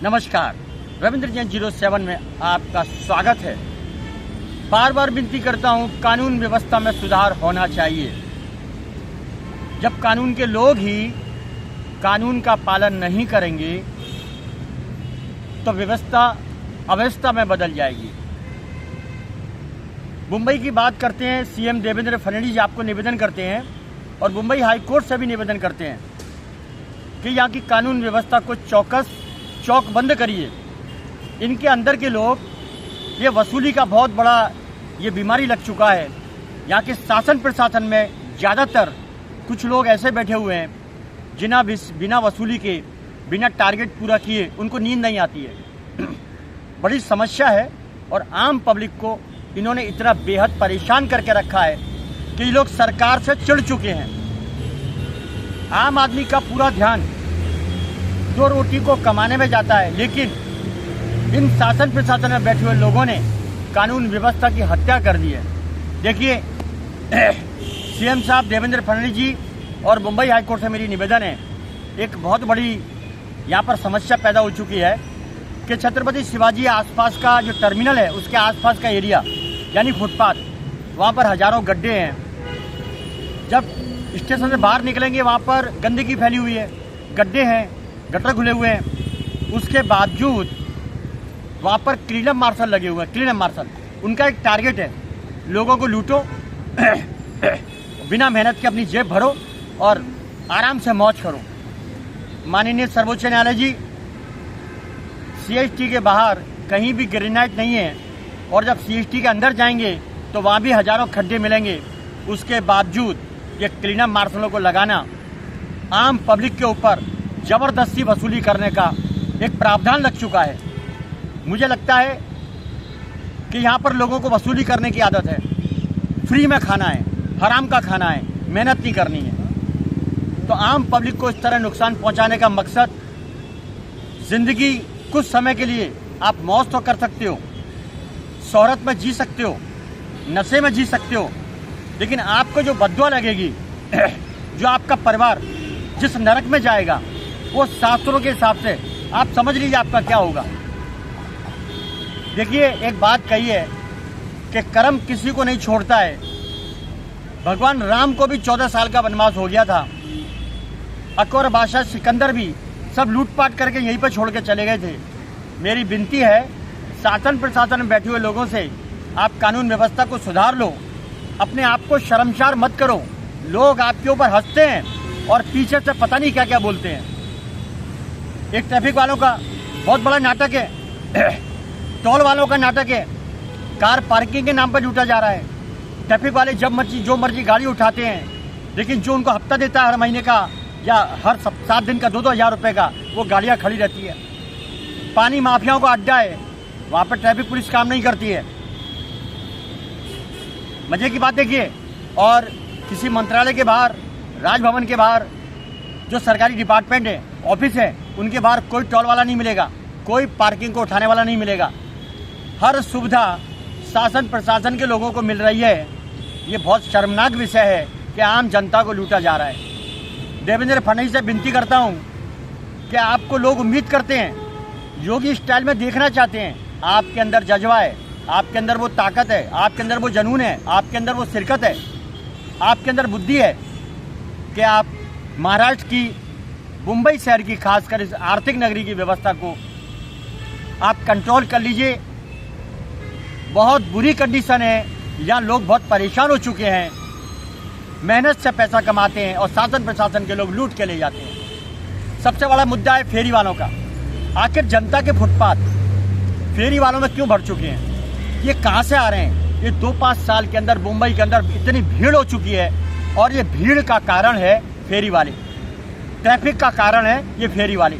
नमस्कार, रविंद्र जैन 07 में आपका स्वागत है। बार बार विनती करता हूँ, कानून व्यवस्था में सुधार होना चाहिए। जब कानून के लोग ही कानून का पालन नहीं करेंगे तो व्यवस्था अव्यवस्था में बदल जाएगी। मुंबई की बात करते हैं, सीएम देवेंद्र फडणवीस आपको निवेदन करते हैं और मुंबई हाई कोर्ट से भी निवेदन करते हैं कि यहाँ की कानून व्यवस्था को चौक बंद करिए। इनके अंदर के लोग, ये वसूली का बहुत बड़ा ये बीमारी लग चुका है। यहाँ के शासन प्रशासन में ज़्यादातर कुछ लोग ऐसे बैठे हुए हैं जिन्हें बिना वसूली के, बिना टारगेट पूरा किए उनको नींद नहीं आती है। बड़ी समस्या है और आम पब्लिक को इन्होंने इतना बेहद परेशान करके रखा है कि ये लोग सरकार से चिढ़ चुके हैं। आम आदमी का पूरा ध्यान दो रोटी को कमाने में जाता है, लेकिन इन शासन प्रशासन में बैठे हुए लोगों ने कानून व्यवस्था की हत्या कर दी है। देखिए, सीएम साहब देवेंद्र फडणवीस जी और मुंबई हाई कोर्ट से मेरी निवेदन है, एक बहुत बड़ी यहाँ पर समस्या पैदा हो चुकी है कि छत्रपति शिवाजी आसपास का जो टर्मिनल है उसके आसपास का एरिया यानी फुटपाथ, वहाँ पर हजारों गड्ढे हैं। जब स्टेशन से बाहर निकलेंगे वहाँ पर गंदगी फैली हुई है, गड्ढे हैं, गटर खुले हुए हैं। उसके बावजूद वहाँ पर क्लीनअप मार्शल लगे हुए हैं। क्लीनअप मार्शल उनका एक टारगेट है, लोगों को लूटो, बिना मेहनत के अपनी जेब भरो और आराम से मौज करो। माननीय सर्वोच्च न्यायालय जी, सीएसटी के बाहर कहीं भी ग्रेनाइट नहीं है और जब सीएसटी के अंदर जाएंगे तो वहाँ भी हजारों खड्डे मिलेंगे। उसके बावजूद ये क्लीनअप मार्शलों को लगाना आम पब्लिक के ऊपर जबरदस्ती वसूली करने का एक प्रावधान लग चुका है। मुझे लगता है कि यहाँ पर लोगों को वसूली करने की आदत है। फ्री में खाना है, हराम का खाना है, मेहनत नहीं करनी है। तो आम पब्लिक को इस तरह नुकसान पहुँचाने का मकसद, जिंदगी कुछ समय के लिए आप मौज तो कर सकते हो, शोहरत में जी सकते हो, नशे में जी सकते हो, लेकिन आपको जो बद्दुआ लगेगी, जो आपका परिवार जिस नरक में जाएगा, वो शास्त्रों के हिसाब से आप समझ लीजिए आपका क्या होगा। देखिए, एक बात कही है कि कर्म किसी को नहीं छोड़ता है। भगवान राम को भी 14 साल का वनवास हो गया था। अकबर बादशाह सिकंदर भी सब लूटपाट करके यहीं पर छोड़ के चले गए थे। मेरी विनती है शासन प्रशासन में बैठे हुए लोगों से, आप कानून व्यवस्था को सुधार लो, अपने आप को शर्मसार मत करो। लोग आपके ऊपर हंसते हैं और पीछे से पता नहीं क्या क्या बोलते हैं। एक ट्रैफिक वालों का बहुत बड़ा नाटक है, टोल वालों का नाटक है। कार पार्किंग के नाम पर लूटा जा रहा है। ट्रैफिक वाले जब मर्जी जो मर्जी गाड़ी उठाते हैं, लेकिन जो उनको हफ्ता देता है हर महीने का या हर 7 दिन का 2-2 हज़ार रुपये का, वो गाड़ियाँ खड़ी रहती है। पानी माफियाओं का अड्डा है, वहाँ पर ट्रैफिक पुलिस काम नहीं करती है। मजे की बात देखिए, और किसी मंत्रालय के बाहर, राजभवन के बाहर जो सरकारी डिपार्टमेंट है, ऑफिस है, उनके बाहर कोई टोल वाला नहीं मिलेगा, कोई पार्किंग को उठाने वाला नहीं मिलेगा। हर सुविधा शासन प्रशासन के लोगों को मिल रही है। ये बहुत शर्मनाक विषय है कि आम जनता को लूटा जा रहा है। देवेंद्र फडणवीस से विनती करता हूँ कि आपको लोग उम्मीद करते हैं, योगी स्टाइल में देखना चाहते हैं। आपके अंदर जज्बा है, आपके अंदर वो ताकत है, आपके अंदर वो जुनून है, आपके अंदर वो शिरकत है, आपके अंदर बुद्धि है कि आप महाराष्ट्र की, मुंबई शहर की, खासकर इस आर्थिक नगरी की व्यवस्था को आप कंट्रोल कर लीजिए। बहुत बुरी कंडीशन है, यहाँ लोग बहुत परेशान हो चुके हैं। मेहनत से पैसा कमाते हैं और शासन प्रशासन के लोग लूट के ले जाते हैं। सबसे बड़ा मुद्दा है फेरी वालों का। आखिर जनता के फुटपाथ फेरी वालों में क्यों भर चुके हैं? ये कहाँ से आ रहे हैं? ये 2-5 साल के अंदर मुंबई के अंदर इतनी भीड़ हो चुकी है और ये भीड़ का कारण है फेरी वाले, ट्रैफिक का कारण है ये फेरी वाले।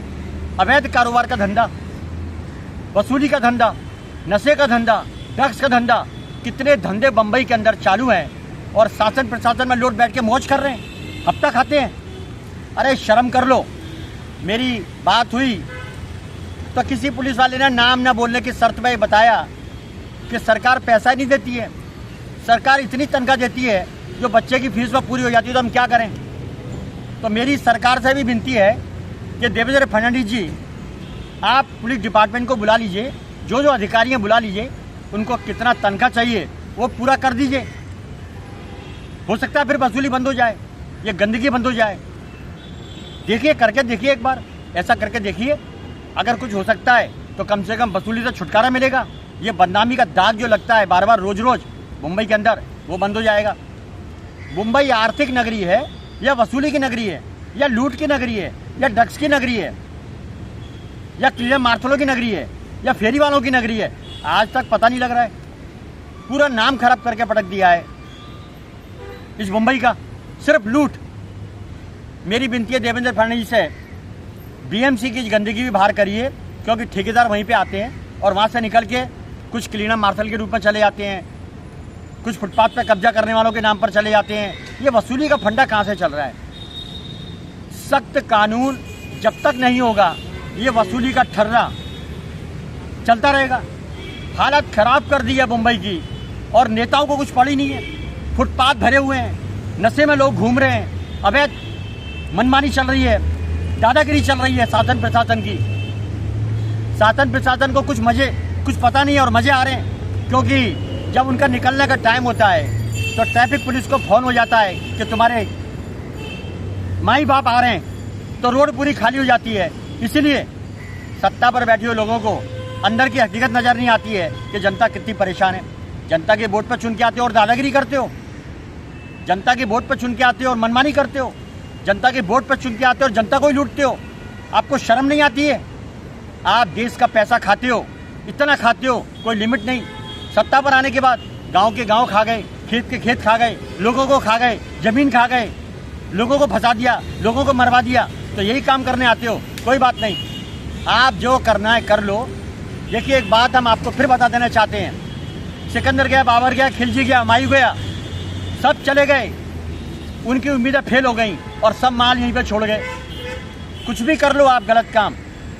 अवैध कारोबार का धंधा, वसूली का धंधा, नशे का धंधा, ड्रग्स का धंधा, कितने धंधे मुंबई के अंदर चालू हैं और शासन प्रशासन में लोग बैठ के मौज कर रहे हैं, हफ्ता खाते हैं। अरे शर्म कर लो। मेरी बात हुई तो किसी पुलिस वाले ने नाम न बोलने की शर्त में बताया कि सरकार पैसा ही नहीं देती है, सरकार इतनी तनख्वाह देती है जो बच्चे की फीस में पूरी हो जाती है, तो हम क्या करें। तो मेरी सरकार से भी विनती है कि देवेंद्र फडणवीस जी आप पुलिस डिपार्टमेंट को बुला लीजिए, जो जो अधिकारी हैं बुला लीजिए, उनको कितना तनख्वाह चाहिए वो पूरा कर दीजिए। हो सकता है फिर वसूली बंद हो जाए, ये गंदगी बंद हो जाए। देखिए, करके देखिए, एक बार ऐसा करके देखिए, अगर कुछ हो सकता है तो कम से कम वसूली से छुटकारा मिलेगा। ये बदनामी का दाग जो लगता है बार बार रोज रोज मुंबई के अंदर, वो बंद हो जाएगा। मुंबई आर्थिक नगरी है या वसूली की नगरी है, या लूट की नगरी है, या ड्रग्स की नगरी है, या कीड़े मारथलों की नगरी है, या फेरी वालों की नगरी है, आज तक पता नहीं लग रहा है। पूरा नाम खराब करके पटक दिया है इस मुंबई का, सिर्फ लूट। मेरी विनती है देवेंद्र फडणवीस से, बीएमसी की गंदगी भी बाहर करिए, क्योंकि ठेकेदार वहीं पे आते हैं और वहाँ से निकल के कुछ क्लीनर मार्शल के रूप में चले जाते हैं, कुछ फुटपाथ पे कब्जा करने वालों के नाम पर चले जाते हैं। ये वसूली का फंडा कहाँ से चल रहा है? सख्त कानून जब तक नहीं होगा, ये वसूली का ठर्रा चलता रहेगा। हालत खराब कर दी है मुंबई की, और नेताओं को कुछ पड़ी नहीं है। फुटपाथ भरे हुए हैं, नशे में लोग घूम रहे हैं, अवैध मनमानी चल रही है, दादागिरी चल रही है शासन प्रशासन की। शासन प्रशासन को कुछ पता नहीं है और मजे आ रहे हैं, क्योंकि जब उनका निकलने का टाइम होता है तो ट्रैफिक पुलिस को फोन हो जाता है कि तुम्हारे माई बाप आ रहे हैं, तो रोड पूरी खाली हो जाती है। इसीलिए सत्ता पर बैठे हुए लोगों को अंदर की हकीकत नजर नहीं आती है कि जनता कितनी परेशान है। जनता के वोट पर चुन के आते हो और दादागिरी करते हो, जनता के वोट पर चुन के आते हो और मनमानी करते हो, जनता के वोट पर चुन के आते हो और जनता को ही लूटते हो। आपको शर्म नहीं आती है? आप देश का पैसा खाते हो, इतना खाते हो, कोई लिमिट नहीं। सत्ता पर आने के बाद गांव के गांव खा गए, खेत के खेत खा गए, लोगों को खा गए, जमीन खा गए, लोगों को फंसा दिया, लोगों को मरवा दिया। तो यही काम करने आते हो? कोई बात नहीं, आप जो करना है कर लो। देखिए, एक बात हम आपको फिर बता देना चाहते हैं, सिकंदर गया, बाबर गया, खिलजी गया, हुमायूं गया, सब चले गए, उनकी उम्मीदें फेल हो गई और सब माल यहीं पे छोड़ गए। कुछ भी कर लो आप गलत काम,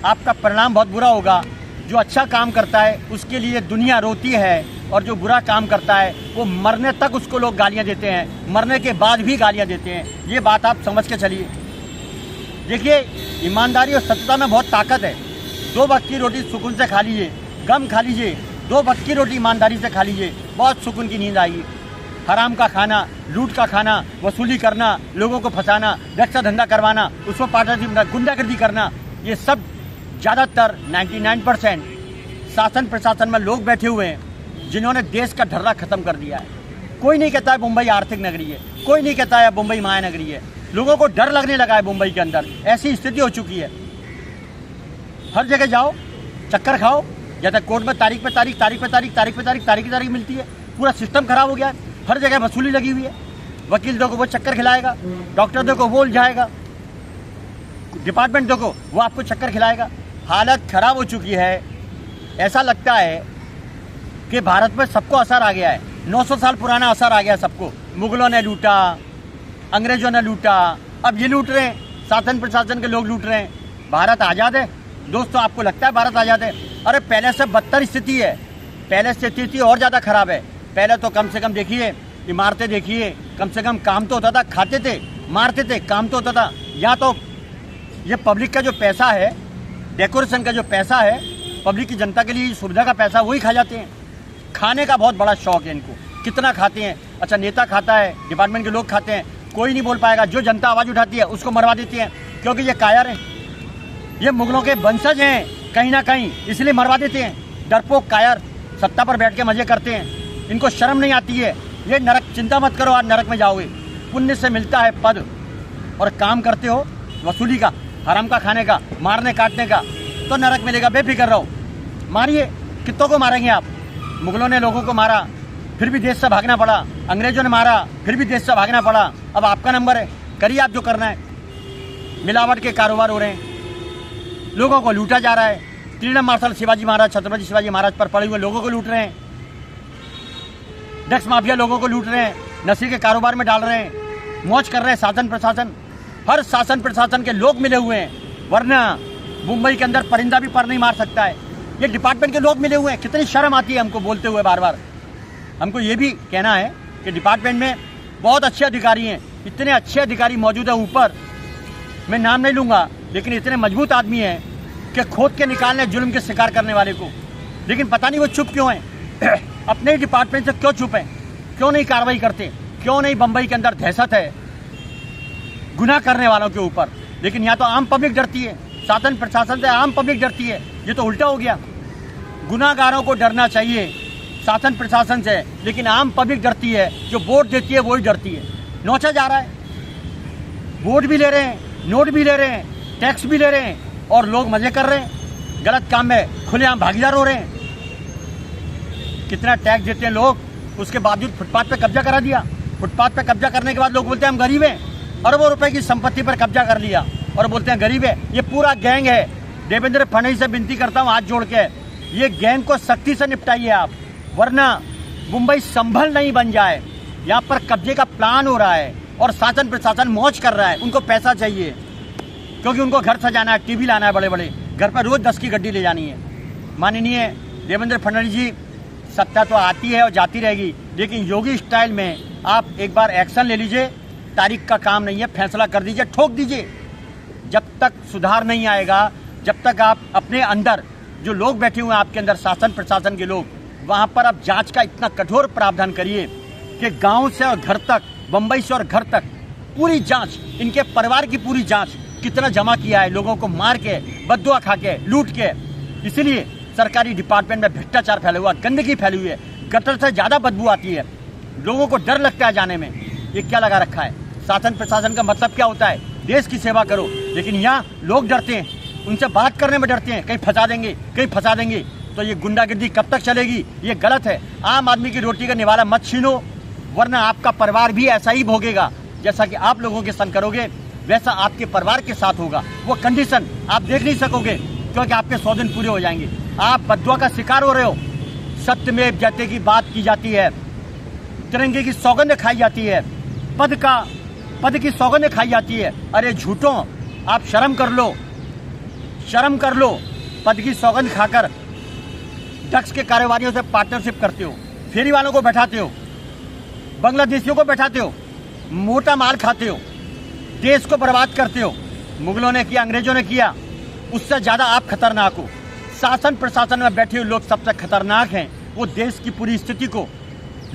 आपका परिणाम बहुत बुरा होगा। जो अच्छा काम करता है उसके लिए दुनिया रोती है, और जो बुरा काम करता है वो मरने तक उसको लोग गालियां देते हैं, मरने के बाद भी गालियां देते हैं। ये बात आप समझ के चलिए। देखिए, ईमानदारी और सत्यता में बहुत ताकत है। 2 वक्त की रोटी सुकून से खा लीजिए, गम खा लीजिए, 2 वक्त की रोटी ईमानदारी से खा लीजिए, बहुत सुकून की नींद आएगी। हराम का खाना, लूट का खाना, वसूली करना, लोगों को फंसाना, रक्षा धंधा करवाना, उसको पार्टनरशिप, गुंडागर्दी करना, ये सब ज़्यादातर 99% शासन प्रशासन में लोग बैठे हुए हैं जिन्होंने देश का ढर्रा खत्म कर दिया है। कोई नहीं कहता है मुंबई आर्थिक नगरी है, कोई नहीं कहता है मुंबई महानगरी है। लोगों को डर लगने लगा है मुंबई के अंदर, ऐसी स्थिति हो चुकी है। हर जगह जाओ, चक्कर खाओ, जैसे कोर्ट में तारीख पे तारीख, तारीख पे तारीख, तारीख पे तारीख, तारीख की तारीख मिलती है। पूरा सिस्टम खराब हो गया है, हर जगह वसूली लगी हुई है। वकील देखो वो चक्कर खिलाएगा, डॉक्टर देखो वो उलझाएगा, डिपार्टमेंट देखो वो आपको चक्कर खिलाएगा। हालत खराब हो चुकी है। ऐसा लगता है कि भारत में सबको असर आ गया है, 900 साल पुराना असर आ गया सबको। मुगलों ने लूटा, अंग्रेजों ने लूटा, अब ये लूट रहे हैं, शासन प्रशासन के लोग लूट रहे हैं। भारत आज़ाद है दोस्तों? आपको लगता है भारत आज़ाद है? अरे पहले से बदतर स्थिति है, पहले से स्थिति और ज़्यादा खराब है। पहले तो कम से कम देखिए, इमारतें देखिए, कम से कम काम तो होता था, खाते थे, मारते थे, काम तो होता था। या तो ये पब्लिक का जो पैसा है, डेकोरेशन का जो पैसा है, पब्लिक की जनता के लिए सुविधा का पैसा, वही खा जाते हैं। खाने का बहुत बड़ा शौक है इनको, कितना खाते हैं। अच्छा, नेता खाता है, डिपार्टमेंट के लोग खाते हैं, कोई नहीं बोल पाएगा। जो जनता आवाज़ उठाती है उसको मरवा देती है, क्योंकि ये कायर हैं, ये मुगलों के वंशज हैं कहीं ना कहीं, इसलिए मरवा देते हैं। डरपोक कायर सत्ता पर बैठ के मजे करते हैं, इनको शर्म नहीं आती है। ये नरक, चिंता मत करो, आज नरक में जाओगे। पुण्य से मिलता है पद, और काम करते हो वसूली का, हराम का खाने का, मारने काटने का, तो नरक मिलेगा। बेफिक्र रहो, मारिए। कितनों को मारेंगे आप? मुगलों ने लोगों को मारा, फिर भी देश से भागना पड़ा। अंग्रेजों ने मारा, फिर भी देश से भागना पड़ा। अब आपका नंबर है, करिए आप जो करना है। मिलावट के कारोबार हो रहे हैं, लोगों को लूटा जा रहा है। क्लीनर मार्शल शिवाजी महाराज, छत्रपति शिवाजी महाराज पर पड़े हुए लोगों को लूट रहे हैं। ड्रग्स माफिया लोगों को लूट रहे हैं, नशे के कारोबार में डाल रहे हैं, मौज कर रहे हैं शासन प्रशासन। हर शासन प्रशासन के लोग मिले हुए हैं, वरना मुंबई के अंदर परिंदा भी पर नहीं मार सकता है। ये डिपार्टमेंट के लोग मिले हुए हैं। कितनी शर्म आती है हमको बोलते हुए बार बार। हमको ये भी कहना है कि डिपार्टमेंट में बहुत अच्छे अधिकारी हैं, इतने अच्छे अधिकारी मौजूद हैं ऊपर, मैं नाम नहीं लूँगा, लेकिन इतने मजबूत आदमी हैं कि खोद के निकालने जुल्म के शिकार करने वाले को। लेकिन पता नहीं वो चुप क्यों हैं अपने ही डिपार्टमेंट से क्यों चुप हैं, क्यों नहीं कार्रवाई करते, क्यों नहीं बंबई के अंदर दहशत है गुनाह करने वालों के ऊपर। लेकिन यहाँ तो आम पब्लिक डरती है, शासन प्रशासन से आम पब्लिक डरती है। ये तो उल्टा हो गया, गुनाहगारों को डरना चाहिए शासन प्रशासन से, लेकिन आम पब्लिक डरती है, जो वोट देती है वही डरती है। नोचा जा रहा है, वोट भी ले रहे हैं, नोट भी ले रहे हैं, टैक्स भी ले रहे हैं और लोग मजे कर रहे हैं, गलत काम में खुलेआम भागीदार हो रहे हैं। कितना टैक्स देते हैं लोग, उसके बावजूद फुटपाथ पे कब्जा करा दिया। फुटपाथ पे कब्जा करने के बाद लोग बोलते हैं हम गरीब हैं, अरबों रुपए की संपत्ति पर कब्जा कर लिया और बोलते हैं गरीब है। ये पूरा गैंग है। देवेंद्र फडणवीस से विनती करता हूँ हाथ जोड़ के, ये गैंग को सख्ती से निपटाइए आप, वरना मुंबई संभल नहीं बन जाए। यहाँ पर कब्जे का प्लान हो रहा है और शासन प्रशासन मौज कर रहा है। उनको पैसा चाहिए क्योंकि उनको घर सजाना है, टीवी लाना है, बड़े बड़े घर पर रोज 10 की गड्डी ले जानी है। माननीय देवेंद्र फडणवीस जी, सत्ता तो आती है और जाती रहेगी, लेकिन योगी स्टाइल में आप एक बार एक्शन ले लीजिए। तारीख का काम नहीं है, फैसला कर दीजिए, ठोक दीजिए। जब तक सुधार नहीं आएगा, जब तक आप अपने अंदर जो लोग बैठे हुए हैं आपके अंदर शासन प्रशासन के लोग, वहाँ पर आप जांच का इतना कठोर प्रावधान करिए कि गांव से और घर तक, बंबई से और घर तक पूरी जांच, इनके परिवार की पूरी जांच, कितना जमा किया है, लोगों को मार के, बद्दुआ खा के, लूट के। इसीलिए सरकारी डिपार्टमेंट में भ्रष्टाचार फैला हुआ, गंदगी फैली हुई है, गटर से ज़्यादा बदबू आती है, लोगों को डर लगता है जाने में। ये क्या लगा रखा है? शासन प्रशासन का मतलब क्या होता है? देश की सेवा करो। लेकिन यहाँ लोग डरते हैं, उनसे बात करने में डरते हैं, कहीं फंसा देंगे, कहीं फंसा देंगे। तो ये गुंडागिर्दी कब तक चलेगी? ये गलत है। आम आदमी की रोटी का निवाला मत छीनो, वरना आपका परिवार भी ऐसा ही भोगेगा। जैसा कि आप लोगों के संग करोगे, वैसा आपके परिवार के साथ होगा। वो कंडीशन आप देख नहीं सकोगे क्योंकि आपके 100 दिन पूरे हो जाएंगे। आप बद्दुआ का शिकार हो रहे हो। सत्यमेव जयते की बात की जाती है, तिरंगे की सौगंध खाई जाती है, पद की सौगंध खाई जाती है। अरे झूठों, आप शर्म कर लो, शर्म कर लो। पद की सौगंध खाकर ड्रग्स के कारोबारियों से पार्टनरशिप करते हो, फेरी वालों को बैठाते हो, बांग्लादेशियों को बैठाते हो, मोटा माल खाते हो, देश को बर्बाद करते हो। मुगलों ने किया, अंग्रेजों ने किया, उससे ज्यादा आप खतरनाक हो। शासन प्रशासन में बैठे हुए लोग सबसे खतरनाक हैं। वो देश की पूरी स्थिति को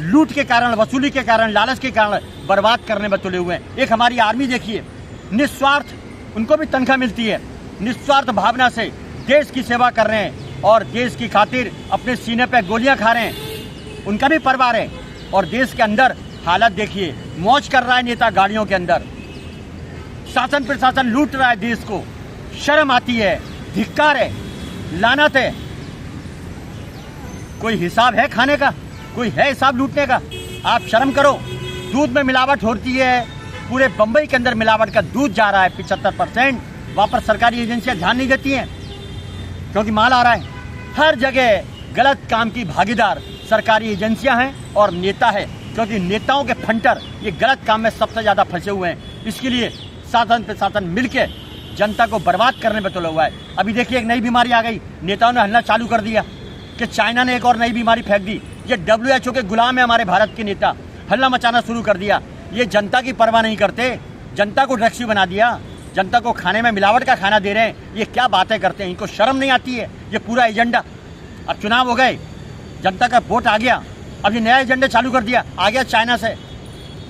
लूट के कारण, वसूली के कारण, लालच के कारण बर्बाद करने में तुले हुए हैं। एक हमारी आर्मी देखिए, निस्वार्थ, उनको भी तनख्वाह मिलती है, निस्वार्थ भावना से देश की सेवा कर रहे हैं और देश की खातिर अपने सीने पे गोलियां खा रहे हैं। उनका भी परिवार है। और देश के अंदर हालत देखिए, मौज कर रहा है नेता गाड़ियों के अंदर, शासन प्रशासन लूट रहा है देश को। शर्म आती है, धिक्कार है, लानत है। कोई हिसाब है खाने का? कोई है हिसाब लूटने का? आप शर्म करो। दूध में मिलावट होती है, पूरे बंबई के अंदर मिलावट का दूध जा रहा है 75%। वहाँ पर सरकारी एजेंसियां ध्यान नहीं देती हैं क्योंकि माल आ रहा है। हर जगह गलत काम की भागीदार सरकारी एजेंसियां हैं और नेता है, क्योंकि नेताओं के फंटर ये गलत काम में सबसे ज़्यादा फंसे हुए हैं। इसके लिए शासन प्रशासन मिलके जनता को बर्बाद करने में तुला हुआ है। अभी देखिए, एक नई बीमारी आ गई, नेताओं ने हल्ला चालू कर दिया कि चाइना ने एक और नई बीमारी फेंक दी। ये WHO के गुलाम है हमारे भारत के नेता, हल्ला मचाना शुरू कर दिया। ये जनता की परवाह नहीं करते, जनता को ड्रग्सी बना दिया, जनता को खाने में मिलावट का खाना दे रहे हैं। ये क्या बातें करते हैं? इनको शर्म नहीं आती है? ये पूरा एजेंडा, अब चुनाव हो गए, जनता का वोट आ गया, अब ये नया एजेंडा चालू कर दिया, आ गया चाइना से।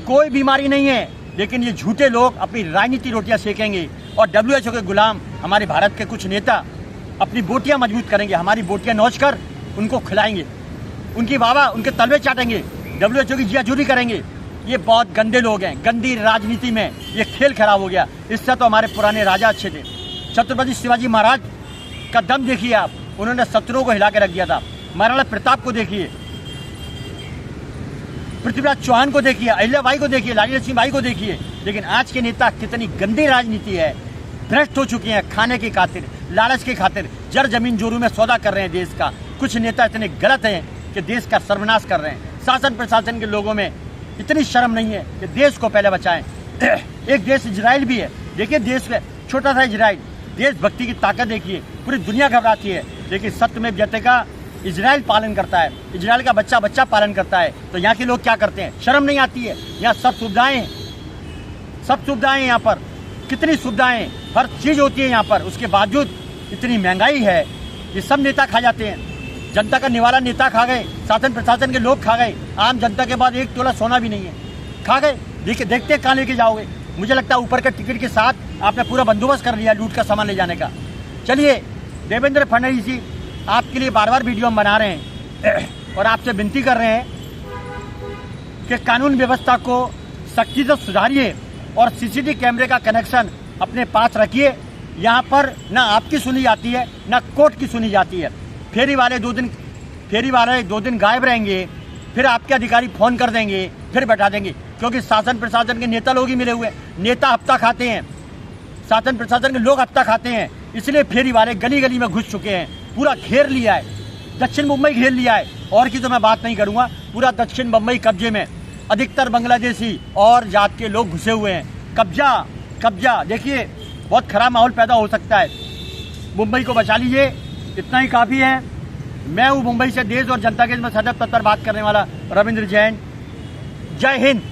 कोई बीमारी नहीं है, लेकिन ये झूठे लोग अपनी राजनीति रोटियां सेकेंगे और WHO के गुलाम हमारे भारत के कुछ नेता अपनी बोटियां मजबूत करेंगे, हमारी बोटियां नोच कर उनको खिलाएंगे, उनकी वावा, उनके तलवे चाटेंगे, WHO की जियाजूरी करेंगे। ये बहुत गंदे लोग हैं। गंदी राजनीति में ये खेल खराब हो गया। इससे तो हमारे पुराने राजा अच्छे थे। छत्रपति शिवाजी महाराज का दम देखिए आप, उन्होंने शत्रुओं को हिला के रख दिया था। महाराणा प्रताप को देखिए, पृथ्वीराज चौहान को देखिए, अहिल्याबाई को देखिए, रानी लक्ष्मीबाई को देखिए। लेकिन आज के नेता, कितनी गंदी राजनीति है, भ्रष्ट हो चुके हैं, खाने की खातिर, लालच की खातिर, जर जमीन जोरू में सौदा कर रहे हैं देश का। कुछ नेता इतने गलत हैं कि देश का सर्वनाश कर रहे हैं। शासन प्रशासन के लोगों में इतनी शर्म नहीं है कि देश को पहले बचाएं। एक देश इजराइल भी है, देखिए देश में छोटा सा इजराइल, देशभक्ति की ताकत देखिए, पूरी दुनिया घबराती है। लेकिन सत्यमेव जयते का इजराइल पालन करता है, इजराइल का बच्चा बच्चा पालन करता है। तो यहाँ के लोग क्या करते हैं? शर्म नहीं आती है? यहाँ सब सुविधाएं हैं, सब सुविधाएं हैं। यहाँ पर कितनी सुविधाएं, हर चीज होती है यहाँ पर, उसके बावजूद इतनी महंगाई है कि सब नेता खा जाते हैं। जनता का निवाला नेता खा गए, शासन प्रशासन के लोग खा गए, आम जनता के पास 1 तोला सोना भी नहीं है, खा गए। देखते कहाँ लेके जाओगे। मुझे लगता है ऊपर के टिकट के साथ आपने पूरा बंदोबस्त कर लिया लूट का सामान ले जाने का। चलिए देवेंद्र फडणवीस जी, आपके लिए बार बार वीडियो हम बना रहे हैं और आपसे विनती कर रहे हैं कि कानून व्यवस्था को सख्ती से सुधारिए और सीसीटीवी कैमरे का कनेक्शन अपने पास रखिए। यहाँ पर ना आपकी सुनी जाती है ना कोर्ट की सुनी जाती है। फेरी वाले 2 दिन गायब रहेंगे, फिर आपके अधिकारी फोन कर देंगे, फिर बैठा देंगे, क्योंकि शासन प्रशासन के नेता लोग ही मिले हुए हैं। नेता हफ्ता खाते हैं, शासन प्रशासन के लोग हफ्ता खाते हैं, इसलिए फेरी वाले गली गली में घुस चुके हैं, पूरा घेर लिया है, दक्षिण मुंबई घेर लिया है। और की तो मैं बात नहीं करूँगा, पूरा दक्षिण मुंबई कब्जे में, अधिकतर बांग्लादेशी और जात के लोग घुसे हुए हैं। कब्जा देखिए, बहुत खराब माहौल पैदा हो सकता है। मुंबई को बचा लीजिए, इतना ही काफ़ी है। मैं हूँ मुंबई से देश और जनता के में सदैव तत्पर बात करने वाला रविंद्र जैन। जय हिंद।